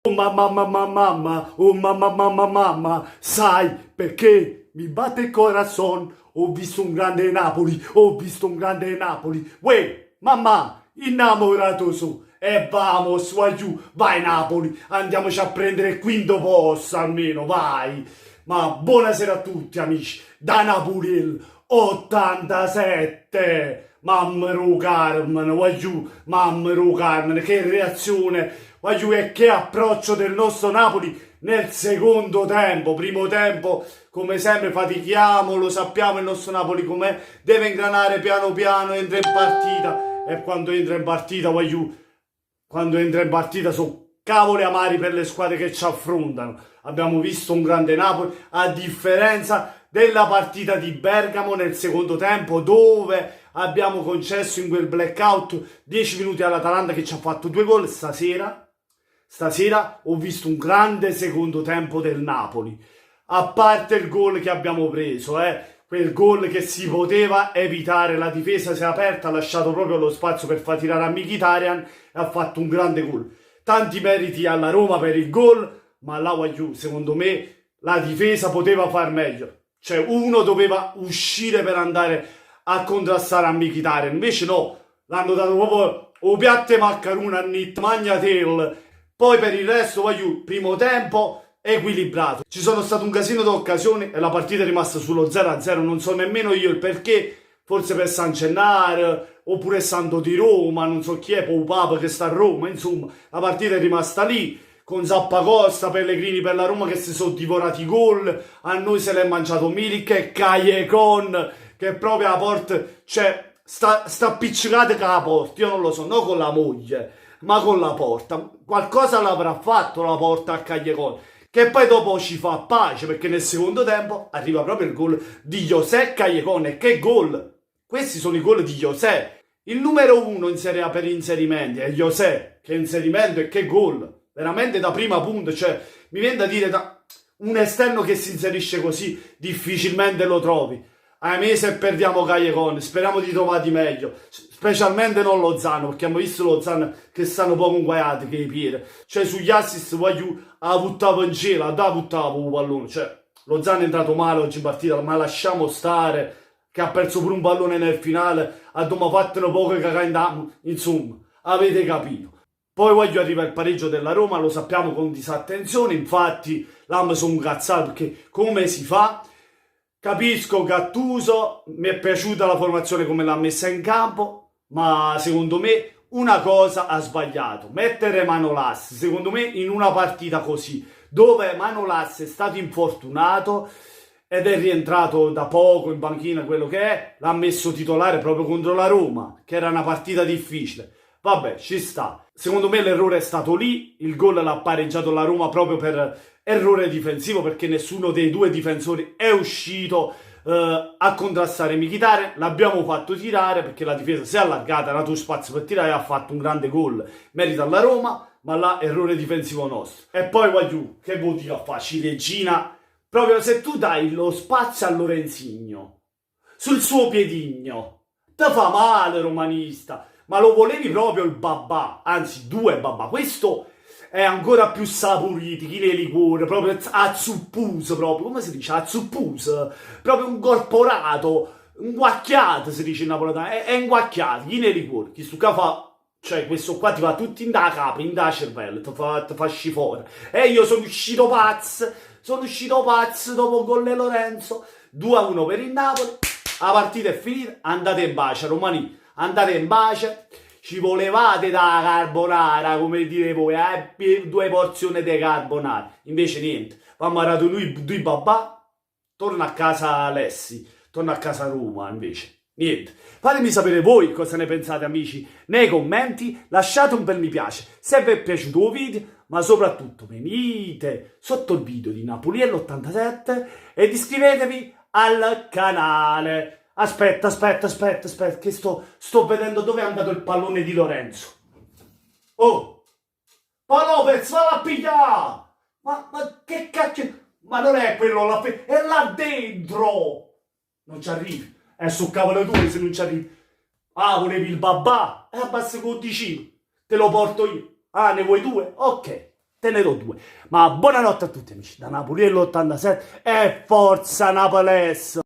Oh mamma mamma mamma, oh mamma mamma mamma, sai perché mi batte il corazon? Ho visto un grande Napoli, ho visto un grande Napoli. Uè, mamma, innamorato su. E vamos, vai giù, vai Napoli, andiamoci a prendere il quinto posto almeno, vai. Ma buonasera a tutti amici, da Napoli 87. Mammero Carmen, vai giù, mammero Carmen, che reazione, vai giù e che approccio del nostro Napoli nel secondo tempo. Primo tempo, come sempre, fatichiamo, lo sappiamo il nostro Napoli com'è, deve ingranare piano piano, entra in partita e quando entra in partita, vai giù, quando entra in partita sono cavoli amari per le squadre che ci affrontano. Abbiamo visto un grande Napoli, a differenza della partita di Bergamo nel secondo tempo, dove abbiamo concesso in quel blackout 10 minuti all'Atalanta che ci ha fatto 2 gol. Stasera ho visto un grande secondo tempo del Napoli, a parte il gol che abbiamo preso, quel gol che si poteva evitare, la difesa si è aperta, ha lasciato proprio lo spazio per far tirare a Mkhitaryan e ha fatto un grande gol. Tanti meriti alla Roma per il gol, ma là giù, secondo me la difesa poteva far meglio. Cioè uno doveva uscire per andare a contrastare a Mkhitaryan, invece no, l'hanno dato proprio o piatte maccaruna a Nit, magnatel. Poi per il resto giù, primo tempo equilibrato. Ci sono stato un casino di occasioni e la partita è rimasta sullo 0-0, non so nemmeno io il perché, forse per San Gennaro, oppure Santo di Roma, non so chi è, poi Papa che sta a Roma, insomma, la partita è rimasta lì, con Zappacosta, Pellegrini per la Roma che si sono divorati i gol, a noi se l'è mangiato Milik e Callecon, che proprio alla porta, cioè, sta appiccicata con la porta, io non lo so, non con la moglie, ma con la porta, qualcosa l'avrà fatto la porta a Callecon, che poi dopo ci fa pace, perché nel secondo tempo arriva proprio il gol di José Callecon, e che gol! Questi sono i gol di José. Il numero 1 in Serie A per inserimenti è José, che inserimento e che gol! Veramente da prima punta, cioè mi viene da dire un esterno che si inserisce così difficilmente lo trovi. Ahimè se perdiamo Callecon, speriamo di trovarti meglio, specialmente non Lozano, perché abbiamo visto Lozano che stanno poco inguaiati che i piedi, cioè sugli assist voglio ha buttato in cielo, ha buttato un pallone, cioè Lozano è entrato male oggi in partita, ma lasciamo stare, che ha perso pure un pallone nel finale, abbiamo fatto poco cagare insomma, avete capito. Poi voglio arrivare al pareggio della Roma, lo sappiamo con disattenzione, infatti l'hanno sono incazzato perché come si fa? Capisco Gattuso, mi è piaciuta la formazione come l'ha messa in campo, ma secondo me una cosa ha sbagliato, mettere Manolas, secondo me in una partita così, dove Manolas è stato infortunato ed è rientrato da poco in panchina, quello che è, l'ha messo titolare proprio contro la Roma, che era una partita difficile. Vabbè, ci sta. Secondo me l'errore è stato lì, il gol l'ha pareggiato la Roma proprio per errore difensivo, perché nessuno dei due difensori è uscito a contrastare Mkhitaryan. L'abbiamo fatto tirare perché la difesa si è allargata, ha dato spazio per tirare e ha fatto un grande gol. Merita alla Roma, ma là errore difensivo nostro. E poi va giù, che vuol dire a fare ciliegina? Proprio se tu dai lo spazio a Lorenzigno sul suo piedigno, te fa male romanista. Ma lo volevi proprio il babà, anzi 2 babà, questo è ancora più saporito, chi nei liquori, proprio azzuppus, proprio, come si dice, azzuppus, proprio un corporato, un guacchiato si dice in napoletano, è inguacchiato, chi nei liquori, chi stu fa, cioè questo qua ti va tutto in da capo, in da cervello, ti fa scifare, e io sono uscito pazzo dopo gol di Lorenzo, 2-1 per il Napoli, la partita è finita, andate in pace, romani. Andate in pace, ci volevate da carbonara, come dite voi, 2 porzioni di carbonara, invece niente, abbiamo arato noi 2 babà, torna a casa Alessi, torna a casa Roma invece, niente. Fatemi sapere voi cosa ne pensate amici nei commenti, lasciate un bel mi piace se vi è piaciuto il video, ma soprattutto venite sotto il video di Napoliello87 ed iscrivetevi al canale. Aspetta, che sto vedendo dove è andato il pallone di Lorenzo. Oh! Lopez, va a pigliare! Ma che cacchio? Ma non è quello, è là dentro! Non ci arrivi. È sul cavolo tuo se non ci arrivi. Ah, volevi il babà? Abbassa con decino. Te lo porto io. Ah, ne vuoi 2? Ok. te ne do due. Ma buonanotte a tutti amici, da Napoli e l'87 e forza Napolès!